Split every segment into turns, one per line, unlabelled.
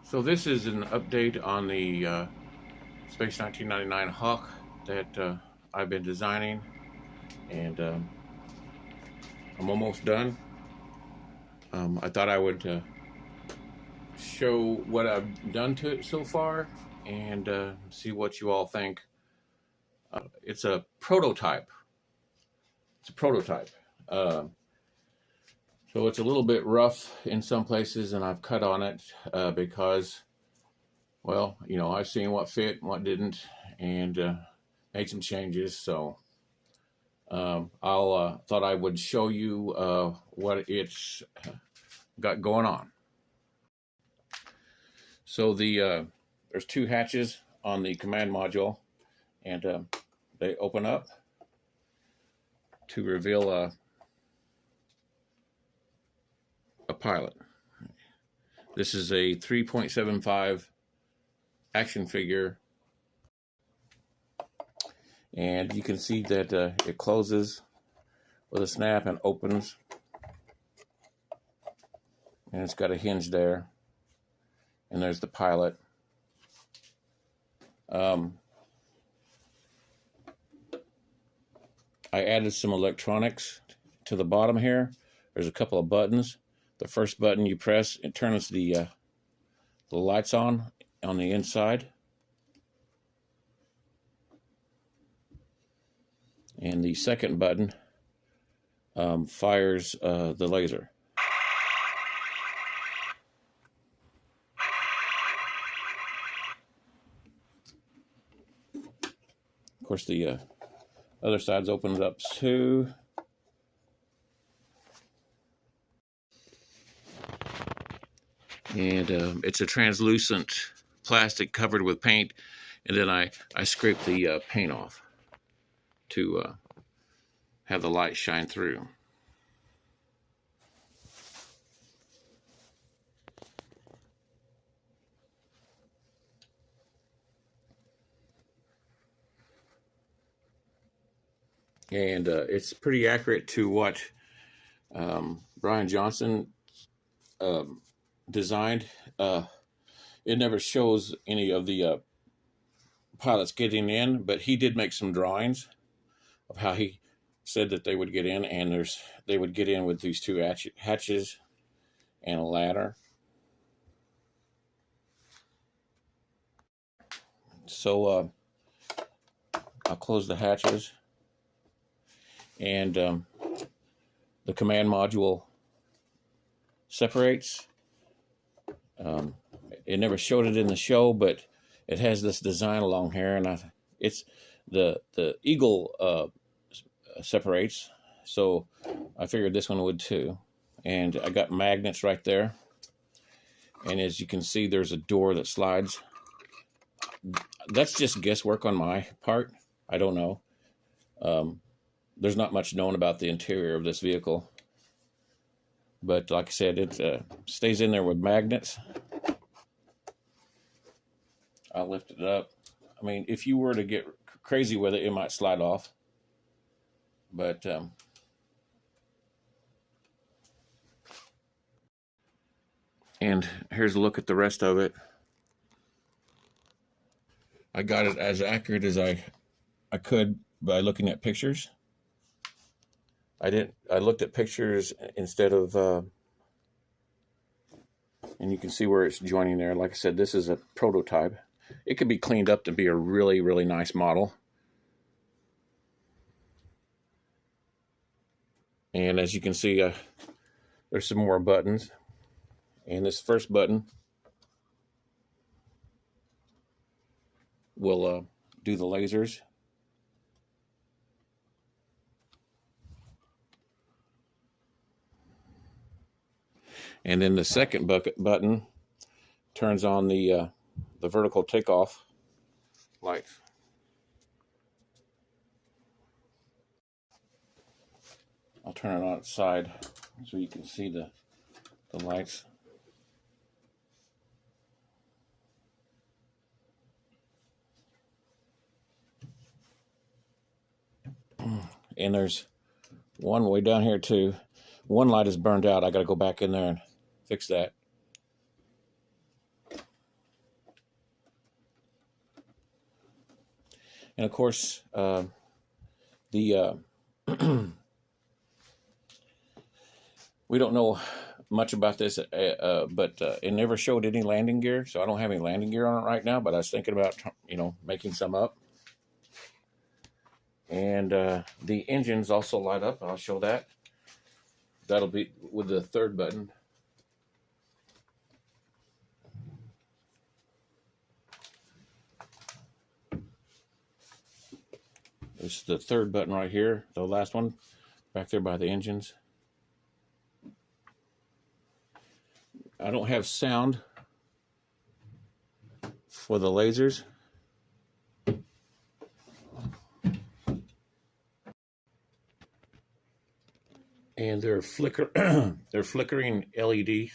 So this is an update on the Space 1999 Hawk that I've been designing, and I'm almost done. I thought I would show what I've done to it so far and see what you all think. It's a prototype. It's a prototype. So it's a little bit rough in some places, and I've cut on it because, well, I've seen what fit and what didn't, and made some changes. So I'll thought I would show you what it's got going on. So there's two hatches on the command module, and they open up to reveal a pilot. This is a 3.75 action figure, and you can see that it closes with a snap and opens, and it's got a hinge there, and there's the pilot. I added some electronics to the bottom here. There's a couple of buttons. The first button you press, it turns the lights on the inside. And the second button fires the laser. Of course, the other side's opened up too. And it's a translucent plastic covered with paint, and then I scrape the paint off to have the light shine through. And it's pretty accurate to what Brian Johnson designed. It never shows any of the pilots getting in, but he did make some drawings of how he said that they would get in, and they would get in with these two hatches and a ladder. So I'll close the hatches, and the command module separates. It never showed it in the show, but it has this design along here, and it's the eagle separates, so I figured this one would too. And I got magnets right there, and as you can see, there's a door that slides. That's just guesswork on my part. I don't know. There's not much known about the interior of this vehicle, but like I said, it stays in there with magnets. I'll lift it up. I mean, if you were to get crazy with it, it might slide off. But and here's a look at the rest of it. I got it as accurate as I could by looking at pictures. I looked at pictures instead of and you can see where it's joining there. Like I said, this is a prototype. It could be cleaned up to be a really, really nice model. And as you can see, there's some more buttons. And this first button will do the lasers. And then the second button turns on the vertical takeoff lights. I'll turn it on its side so you can see the lights. And there's one way down here too. One light is burned out. I got to go back in there and fix that. And of course, the we don't know much about this, but it never showed any landing gear, so I don't have any landing gear on it right now. But I was thinking about, making some up. And the engines also light up. I'll show that. That'll be with the third button. It's the third button right here, the last one, back there by the engines. I don't have sound for the lasers. And they're they're flickering LEDs.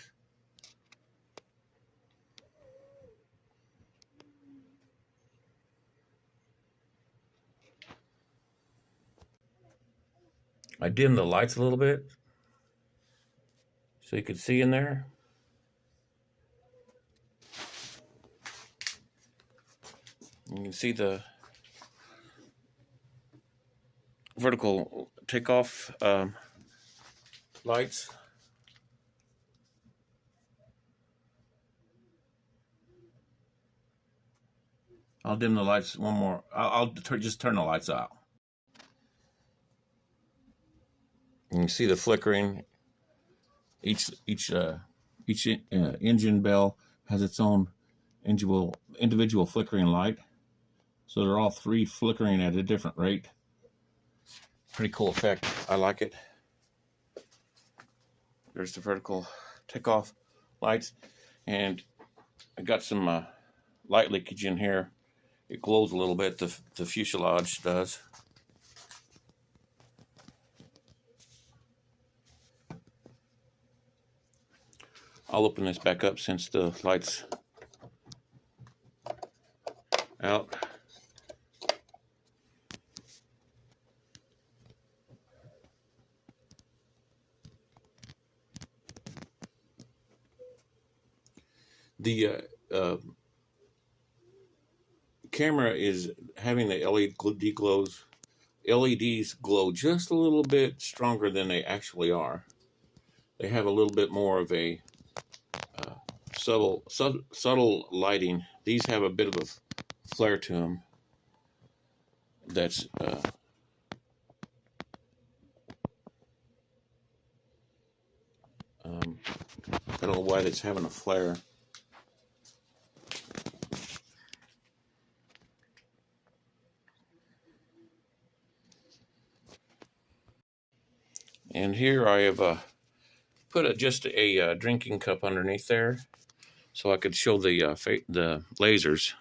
I dimmed the lights a little bit so you could see in there. You can see the vertical takeoff lights. I'll dim the lights one more. I'll just turn the lights out. You can see the flickering. Each engine bell has its own individual flickering light. So they're all three flickering at a different rate. Pretty cool effect. I like it. There's the vertical takeoff lights. And I got some light leakage in here. It glows a little bit, the fuselage does. I'll open this back up since the light's out. The camera is having the LEDs glow just a little bit stronger than they actually are. They have a little bit more of a subtle lighting. These have a bit of a flare to them. That's I don't know why that's having a flare. And here I have put just a drinking cup underneath there, so I could show the lasers.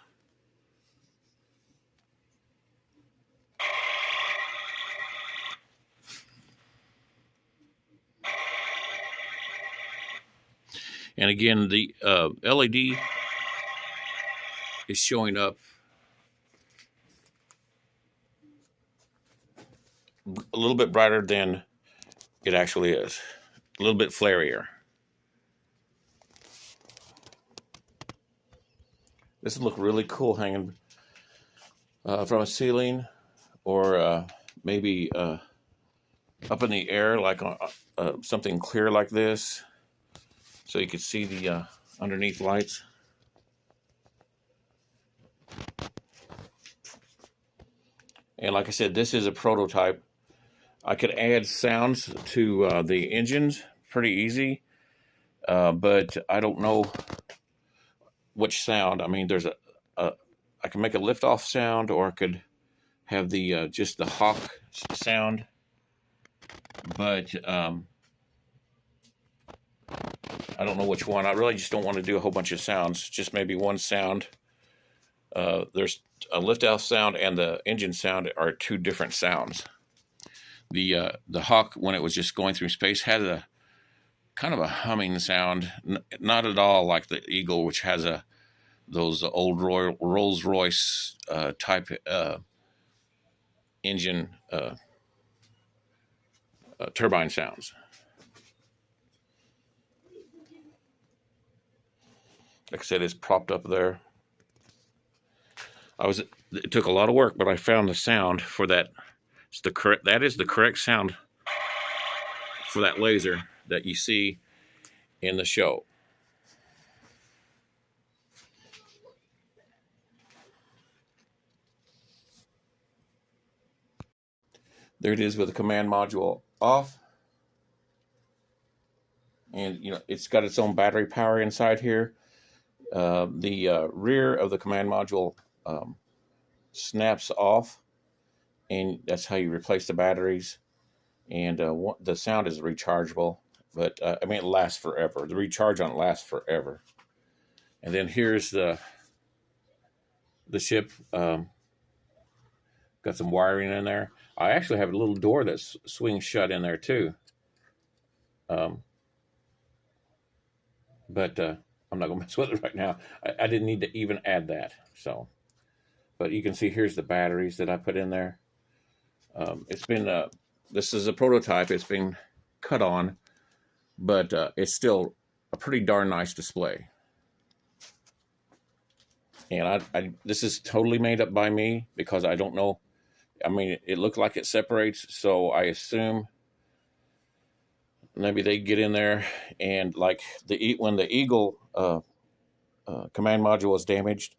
And again, the LED is showing up a little bit brighter than it actually is. A little bit flarier. This would look really cool hanging from a ceiling, or maybe up in the air, like something clear like this, so you could see the underneath lights. And like I said, this is a prototype. I could add sounds to the engines pretty easy, but I don't know which sound. I mean, there's I can make a liftoff sound, or I could have the just the hawk sound. But I don't know which one. I really just don't want to do a whole bunch of sounds. Just maybe one sound. There's a liftoff sound and the engine sound are two different sounds. The Hawk, when it was just going through space, had a kind of a humming sound, not at all like the Eagle, which has those old Rolls-Royce type engine turbine sounds. Like I said, it's propped up there. It took a lot of work, but I found the sound for that. That is the correct sound for that laser that you see in the show. There it is with the command module off. And, it's got its own battery power inside here. The rear of the command module snaps off, and that's how you replace the batteries. And the sound is rechargeable, but it lasts forever. The recharge on it lasts forever. And then here's the ship. Got some wiring in there. I actually have a little door that swings shut in there too. But I'm not going to mess with it right now. I didn't need to even add that. So, but you can see here's the batteries that I put in there. It's been, this is a prototype. It's been cut on, but it's still a pretty darn nice display. And this is totally made up by me because I don't know. It looked like it separates, so I assume maybe they get in there and like when the Eagle command module was damaged,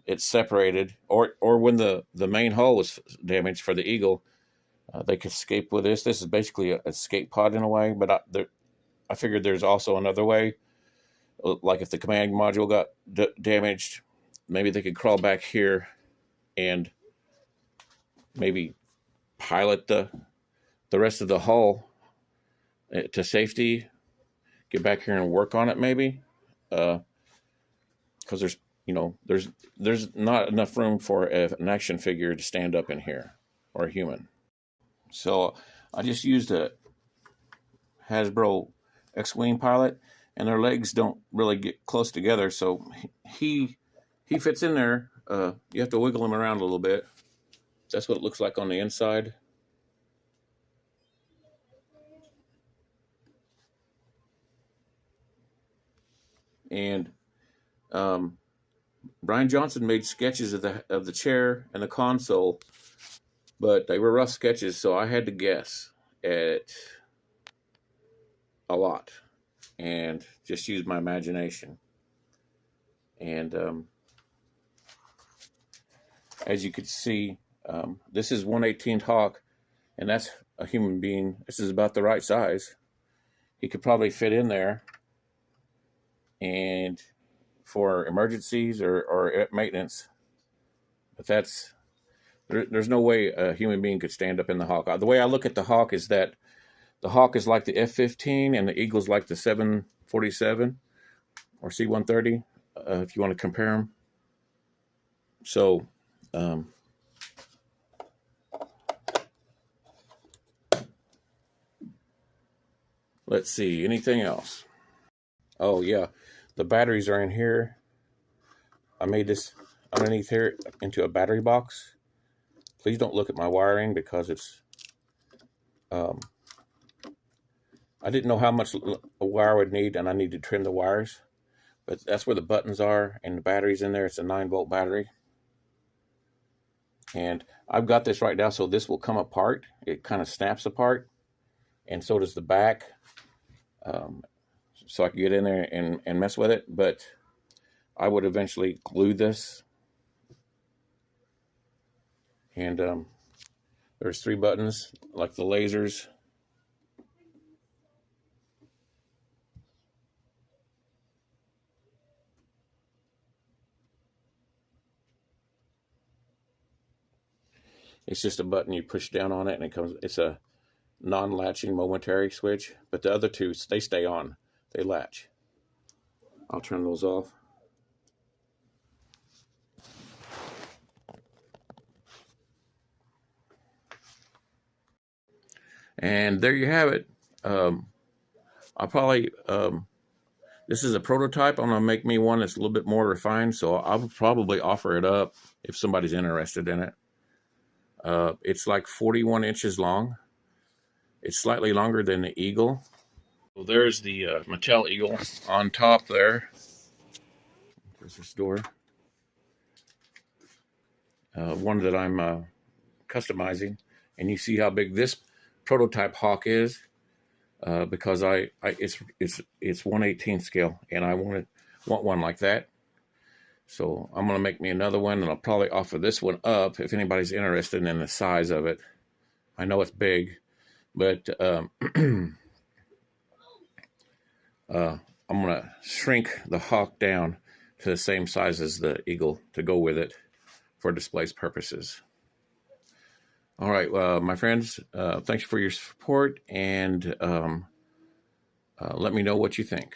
it's separated, or when the main hull was damaged for the Eagle, they could escape with this. This is basically an escape pod in a way, but I figured there's also another way. Like if the command module got damaged, maybe they could crawl back here and maybe pilot the rest of the hull to safety, get back here and work on it maybe, because there's not enough room for an action figure to stand up in here, or a human. So I just used a Hasbro X-Wing pilot, and their legs don't really get close together, so he fits in there. You have to wiggle him around a little bit. That's what it looks like on the inside. And Brian Johnson made sketches of the chair and the console, but they were rough sketches, so I had to guess at a lot and just use my imagination. And as you could see, this is 1/18 Hawk, and that's a human being. This is about the right size. He could probably fit in there, and for emergencies or maintenance. But there's no way a human being could stand up in the Hawk. The way I look at the Hawk is that the Hawk is like the F-15 and the Eagle's like the 747 or C-130, if you want to compare them. So, let's see, anything else? Oh yeah, the batteries are in here. I made this underneath here into a battery box. Please don't look at my wiring because it's, I didn't know how much a wire I would need, and I need to trim the wires. But that's where the buttons are, and the battery's in there. It's a 9-volt battery. And I've got this right now, so this will come apart. It kind of snaps apart, and so does the back. So I can get in there and mess with it, but I would eventually glue this. And there's 3 buttons, like the lasers. It's just a button, you push down on it, and it's a non-latching momentary switch, but the other 2, they stay on, they latch. I'll turn those off. And there you have it. I'll probably, this is a prototype. I'm going to make me one that's a little bit more refined, so I'll probably offer it up if somebody's interested in it. It's like 41 inches long. It's slightly longer than the Eagle. So there's the Mattel Eagle on top there. There's this door. one that I'm customizing, and you see how big this prototype hawk is, because it's 1/18 scale, and I want one like that. So I'm going to make me another one, and I'll probably offer this one up if anybody's interested in the size of it. I know it's big, but I'm going to shrink the hawk down to the same size as the eagle to go with it for display purposes. All right, my friends, thanks for your support, and let me know what you think.